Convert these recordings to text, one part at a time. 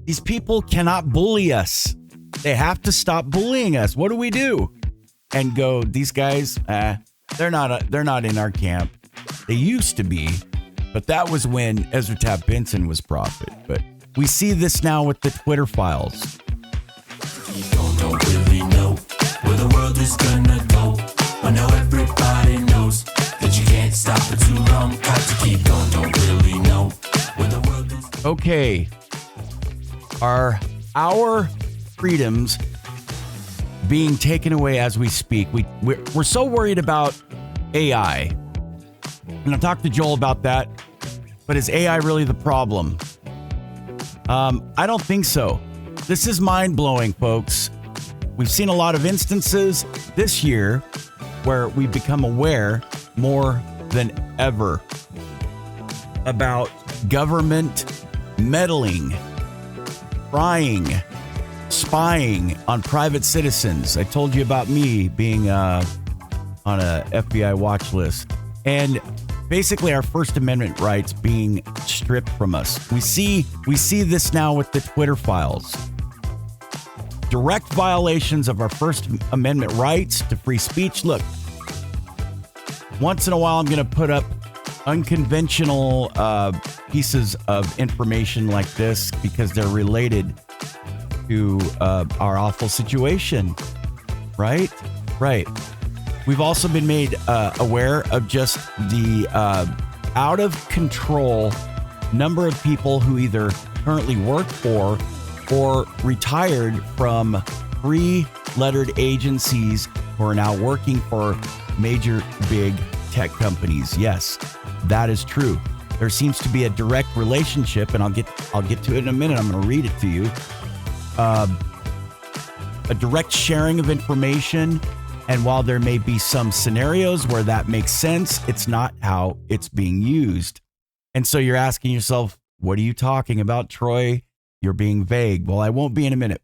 These people cannot bully us. They have to stop bullying us. What do we do? And go, these guys, they're not in our camp. They used to be, but that was when Ezra Taft Benson was prophet. But we see this now with the Twitter files. You don't really know where the world is gonna go. I know everybody knows that you can't stop for too long. Got to keep going. Don't really know where the world is. Okay, are our freedoms being taken away as we speak? We're so worried about AI, and I'll talk to Joel about that. But is AI really the problem? I don't think so. This is mind-blowing, folks. We've seen a lot of instances this year where we've become aware more than ever about government meddling, prying, spying on private citizens. I told you about me being on a FBI watch list. And basically our First Amendment rights being stripped from us. We see this now with the Twitter files. Direct violations of our First Amendment rights to free speech. Look, once in a while I'm going to put up unconventional pieces of information like this because they're related to our awful situation. Right? Right. We've also been made aware of just the out of control number of people who either currently work for or retired from three-lettered agencies who are now working for major big tech companies. Yes, that is true. There seems to be a direct relationship, and I'll get to it in a minute. I'm going to read it to you. A direct sharing of information. And while there may be some scenarios where that makes sense, it's not how it's being used. And so you're asking yourself, what are you talking about, Troy? You're being vague. Well, I won't be in a minute.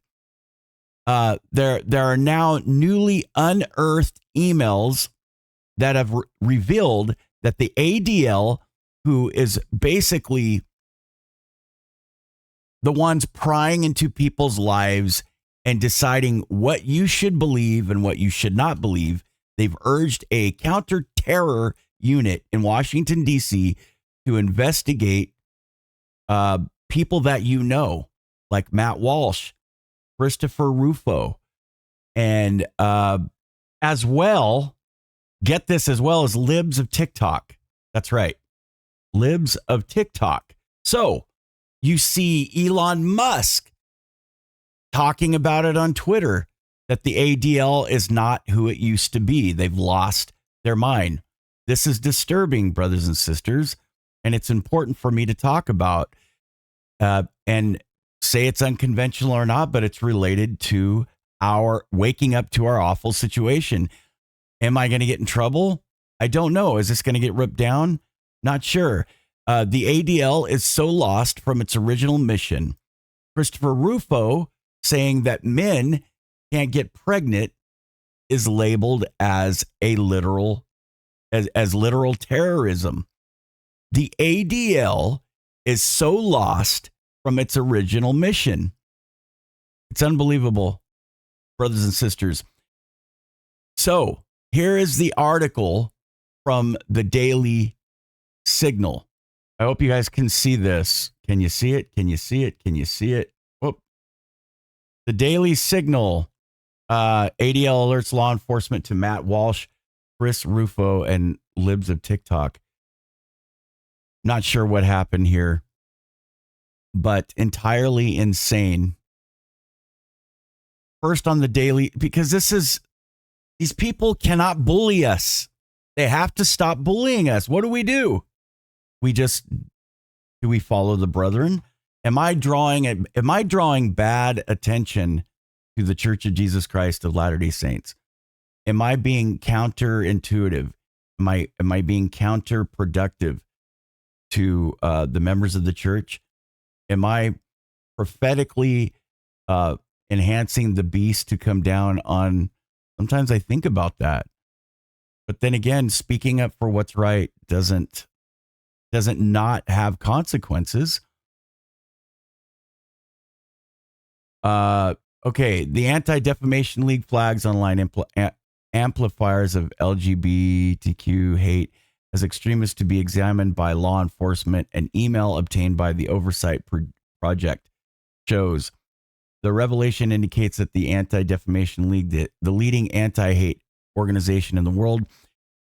There are now newly unearthed emails that have revealed that the ADL, who is basically the ones prying into people's lives and deciding what you should believe and what you should not believe. They've urged a counter-terror unit in Washington, D.C. to investigate people that you know, like Matt Walsh, Christopher Rufo, and as well, get this, as well as libs of TikTok. That's right. Libs of TikTok. So you see Elon Musk talking about it on Twitter, that the ADL is not who it used to be. They've lost their mind. This is disturbing, brothers and sisters, and it's important for me to talk about and say it's unconventional or not, but it's related to our waking up to our awful situation. Am I going to get in trouble? I don't know. Is this going to get ripped down? Not sure. The ADL is so lost from its original mission. Christopher Rufo saying that men can't get pregnant is labeled as a literal terrorism. The ADL is so lost from its original mission. It's unbelievable, brothers and sisters. So here is the article from the Daily Signal. I hope you guys can see this. Can you see it? Can you see it? Can you see it? The Daily Signal, ADL alerts law enforcement to Matt Walsh, Chris Rufo, and libs of TikTok. Not sure what happened here, but entirely insane. First on the Daily, because these people cannot bully us. They have to stop bullying us. What do? Do we follow the brethren? Am I drawing bad attention to the Church of Jesus Christ of Latter-day Saints? Am I being counterintuitive? Am I being counterproductive to the members of the church? Am I prophetically enhancing the beast to come down on? Sometimes I think about that, but then again, speaking up for what's right doesn't not have consequences. Okay, the Anti-Defamation League flags online amplifiers of LGBTQ hate as extremists to be examined by law enforcement. An email obtained by the Oversight Project shows the revelation indicates that the Anti-Defamation League, the leading anti-hate organization in the world,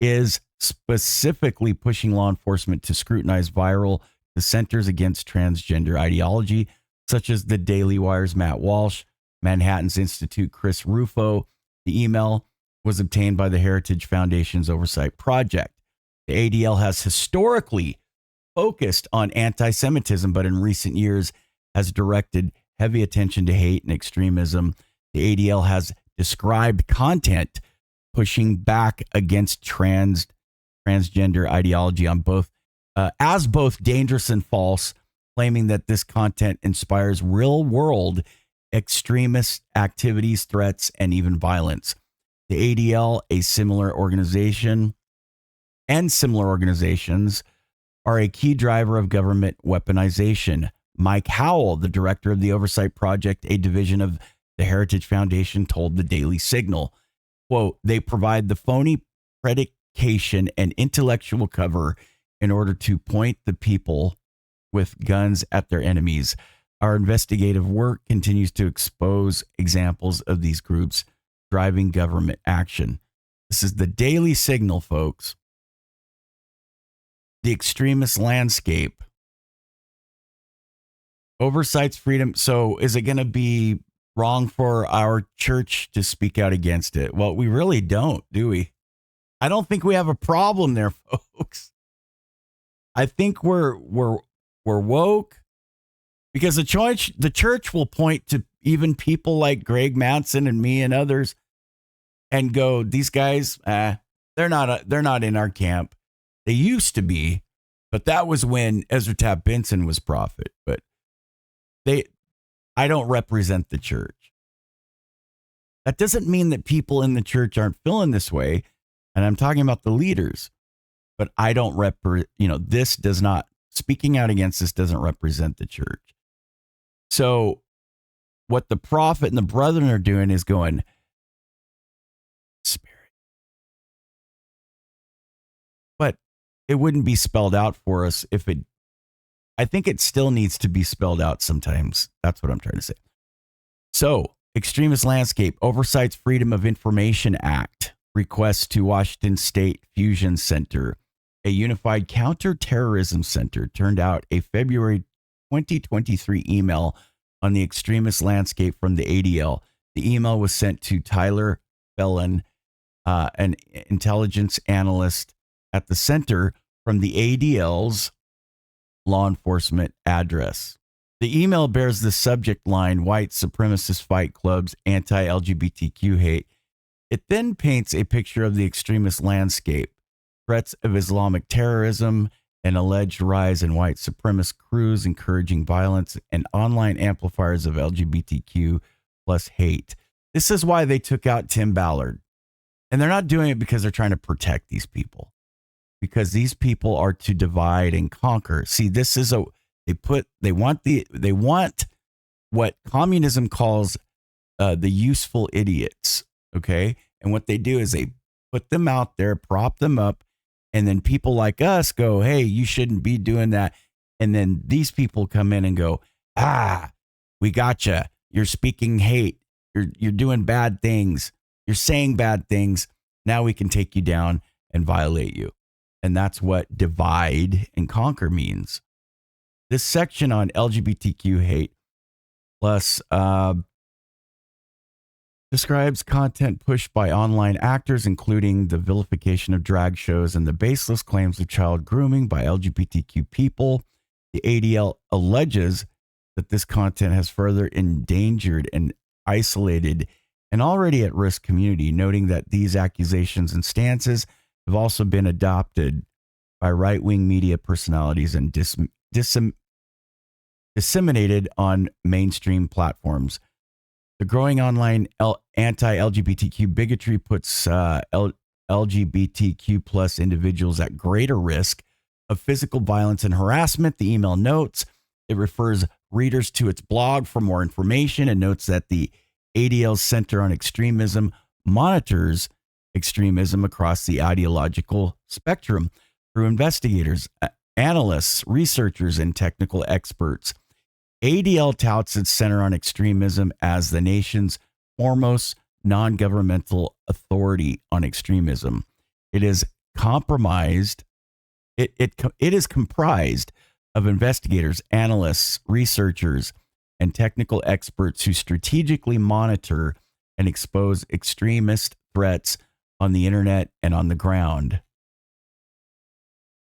is specifically pushing law enforcement to scrutinize viral dissenters against transgender ideology, such as the Daily Wire's Matt Walsh, Manhattan's Institute Chris Rufo. The email was obtained by the Heritage Foundation's Oversight Project. The ADL has historically focused on anti-Semitism, but in recent years has directed heavy attention to hate and extremism. The ADL has described content pushing back against transgender ideology on both as both dangerous and false, claiming that this content inspires real-world extremist activities, threats, and even violence. The ADL, similar organizations, are a key driver of government weaponization. Mike Howell, the director of the Oversight Project, a division of the Heritage Foundation, told the Daily Signal, quote, they provide the phony predication and intellectual cover in order to point the people with guns at their enemies. Our investigative work continues to expose examples of these groups driving government action. This is the Daily Signal, folks. The extremist landscape. Oversight's freedom. So is it going to be wrong for our church to speak out against it? Well, we really don't, do we? I don't think we have a problem there, folks. I think we're woke because the church will point to even people like Greg Manson and me and others and go, these guys, they're not in our camp. They used to be, but that was when Ezra Taft Benson was prophet. But I don't represent the church. That doesn't mean that people in the church aren't feeling this way. And I'm talking about the leaders, but I don't this does not, speaking out against this doesn't represent the church. So what the prophet and the brethren are doing is going, Spirit. But it wouldn't be spelled out for us I think it still needs to be spelled out sometimes. That's what I'm trying to say. So, extremist landscape, Oversight's Freedom of Information Act requests to Washington State Fusion Center, a unified counterterrorism center, turned out a February 2023 email on the extremist landscape from the ADL. The email was sent to Tyler Fellon, an intelligence analyst at the center, from the ADL's law enforcement address. The email bears the subject line, white supremacist fight clubs, anti-LGBTQ hate. It then paints a picture of the extremist landscape, threats of Islamic terrorism, an alleged rise in white supremacist crews encouraging violence, and online amplifiers of LGBTQ plus hate. This is why they took out Tim Ballard. And they're not doing it because they're trying to protect these people. Because these people are to divide and conquer. See, this is they want what communism calls the useful idiots. Okay. And what they do is they put them out there, prop them up. And then people like us go, hey, you shouldn't be doing that. And then these people come in and go, we gotcha. You're speaking hate. You're doing bad things. You're saying bad things. Now we can take you down and violate you. And that's what divide and conquer means. This section on LGBTQ hate plus describes content pushed by online actors, including the vilification of drag shows and the baseless claims of child grooming by LGBTQ people. The ADL alleges that this content has further endangered and isolated an already at-risk community, noting that these accusations and stances have also been adopted by right-wing media personalities and disseminated on mainstream platforms. The growing online anti-LGBTQ bigotry puts LGBTQ plus individuals at greater risk of physical violence and harassment. The email notes it refers readers to its blog for more information and notes that the ADL's Center on Extremism monitors extremism across the ideological spectrum through investigators, analysts, researchers, and technical experts. ADL touts its Center on Extremism as the nation's foremost non-governmental authority on extremism. It is comprised of investigators, analysts, researchers, and technical experts who strategically monitor and expose extremist threats on the internet and on the ground.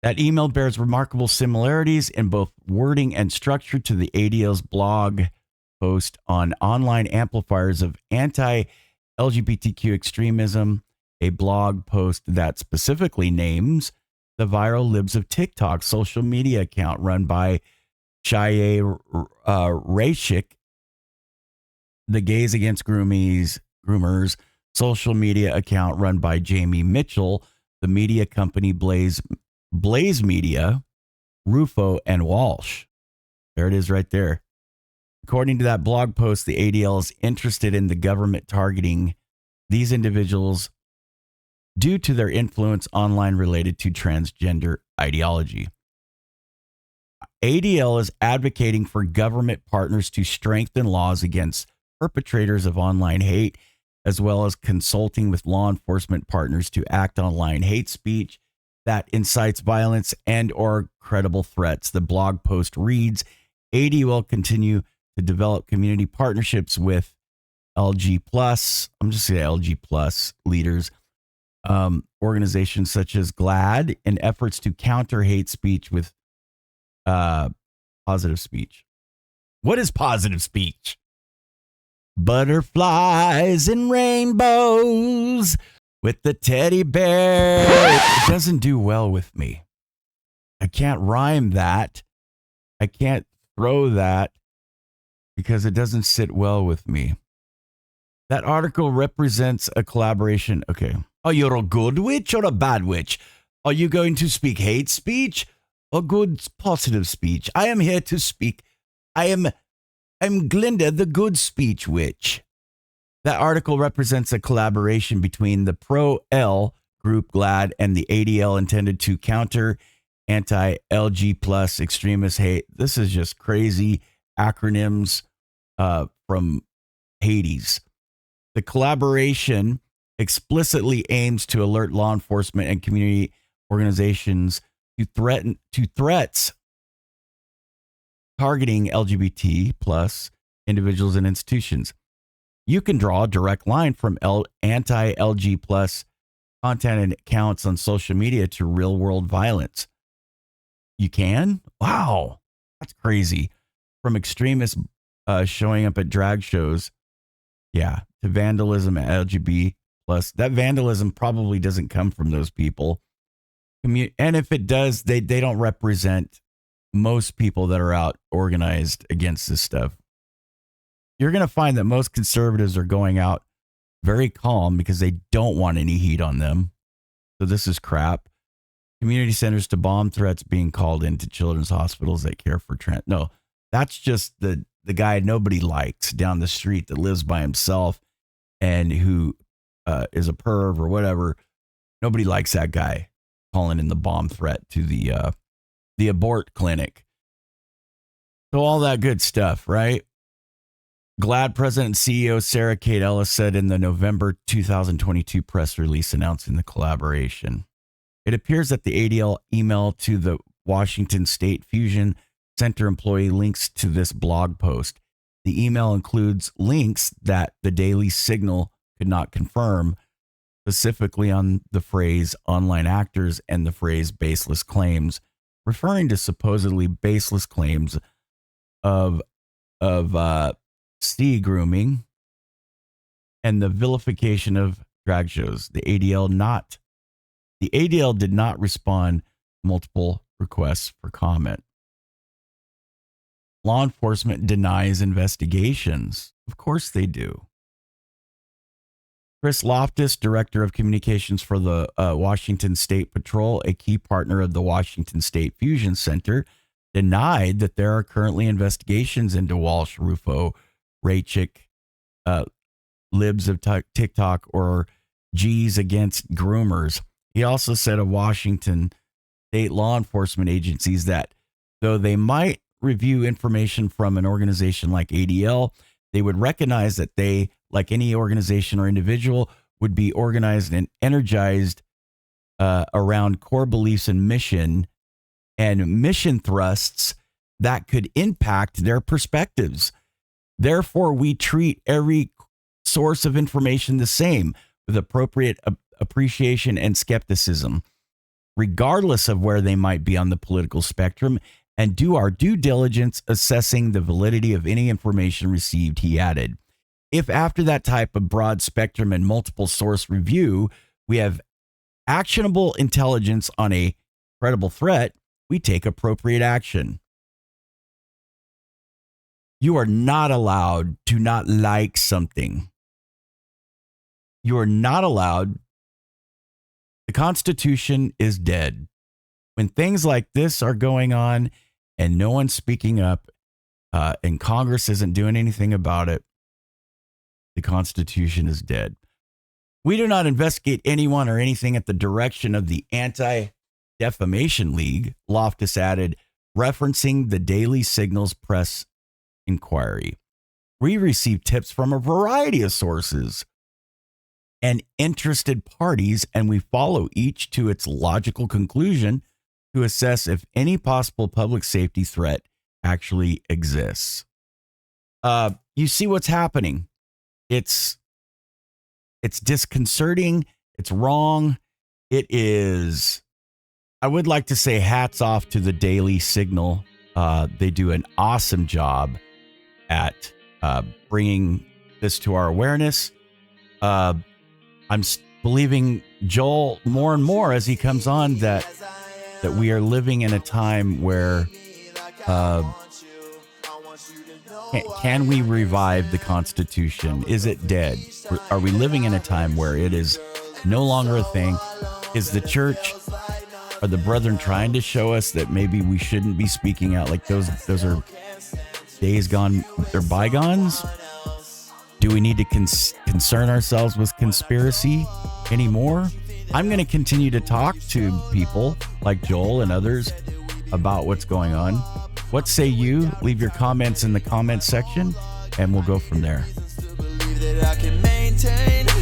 That email bears remarkable similarities in both wording and structure to the ADL's blog post on online amplifiers of anti-LGBTQ extremism, a blog post that specifically names the Viral Libs of TikTok social media account run by Shaye Rashik, the Gays Against Groomers social media account run by Jamie Mitchell, the media company Blaze Media, Rufo, and Walsh. There it is right there. According to that blog post, the ADL is interested in the government targeting these individuals due to their influence online related to transgender ideology. ADL is advocating for government partners to strengthen laws against perpetrators of online hate, as well as consulting with law enforcement partners to act on online hate speech that incites violence and or credible threats. The blog post reads, ADL will continue to develop community partnerships with LG+, I'm just saying LG+ leaders, organizations such as GLAAD in efforts to counter hate speech with positive speech. What is positive speech? Butterflies and rainbows with the teddy bear. It doesn't do well with me. I can't rhyme that. I can't throw that because it doesn't sit well with me. That article represents a collaboration. Okay. Are you a good witch or a bad witch? Are you going to speak hate speech or good positive speech? I am here to speak. I'm Glinda, the good speech witch. That article represents a collaboration between the Pro-L group GLAAD and the ADL intended to counter anti-LG plus extremist hate. This is just crazy acronyms from Hades. The collaboration explicitly aims to alert law enforcement and community organizations to threats targeting LGBT plus individuals and institutions. You can draw a direct line from anti-LG plus content and accounts on social media to real world violence. You can? Wow, that's crazy. From extremists showing up at drag shows, yeah, to vandalism at LGBT plus. That vandalism probably doesn't come from those people. And if it does, they don't represent most people that are out organized against this stuff. You're going to find that most conservatives are going out very calm because they don't want any heat on them. So this is crap. Community centers to bomb threats being called into children's hospitals that care for No, that's just the guy nobody likes down the street that lives by himself and who is a perv or whatever. Nobody likes that guy calling in the bomb threat to the abort clinic. So all that good stuff, right? GLAAD President and CEO Sarah Kate Ellis said in the November 2022 press release announcing the collaboration. It appears that the ADL email to the Washington State Fusion Center employee links to this blog post. The email includes links that the Daily Signal could not confirm, specifically on the phrase online actors and the phrase baseless claims, referring to supposedly baseless claims of grooming and the vilification of drag shows. The ADL did not respond to multiple requests for comment. Law enforcement denies investigations. Of course they do. Chris Loftus, Director of Communications for the Washington State Patrol, a key partner of the Washington State Fusion Center, denied that there are currently investigations into Walsh, Rufo, Raychick, libs of TikTok, or G's against groomers. He also said of Washington state law enforcement agencies that though they might review information from an organization like ADL, they would recognize that they, like any organization or individual, would be organized and energized around core beliefs and mission thrusts that could impact their perspectives. Therefore, we treat every source of information the same, with appropriate appreciation and skepticism, regardless of where they might be on the political spectrum, and do our due diligence assessing the validity of any information received, he added. If after that type of broad spectrum and multiple source review, we have actionable intelligence on a credible threat, we take appropriate action. You are not allowed to not like something. You are not allowed. The Constitution is dead. When things like this are going on and no one's speaking up and Congress isn't doing anything about it, the Constitution is dead. We do not investigate anyone or anything at the direction of the Anti-Defamation League, Loftus added, referencing the Daily Signal's press inquiry. We receive tips from a variety of sources and interested parties, and we follow each to its logical conclusion to assess if any possible public safety threat actually exists. You see what's happening. It's disconcerting. It's wrong. It is. I would like to say hats off to the Daily Signal. They do an awesome job at bringing this to our awareness. I'm believing Joel more and more as he comes on that we are living in a time where can we revive the Constitution? Is it dead? Are we living in a time where it is no longer a thing? Is the church, are the brethren trying to show us that maybe we shouldn't be speaking out? Like those are days gone, they're bygones? Do we need to concern ourselves with conspiracy anymore? I'm going to continue to talk to people like Joel and others about what's going on. What say you? Leave your comments in the comments section and we'll go from there.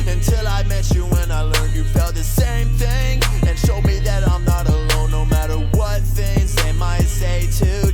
Until I met you and I learned you felt the same thing and showed me that I'm not alone no matter what things they might say to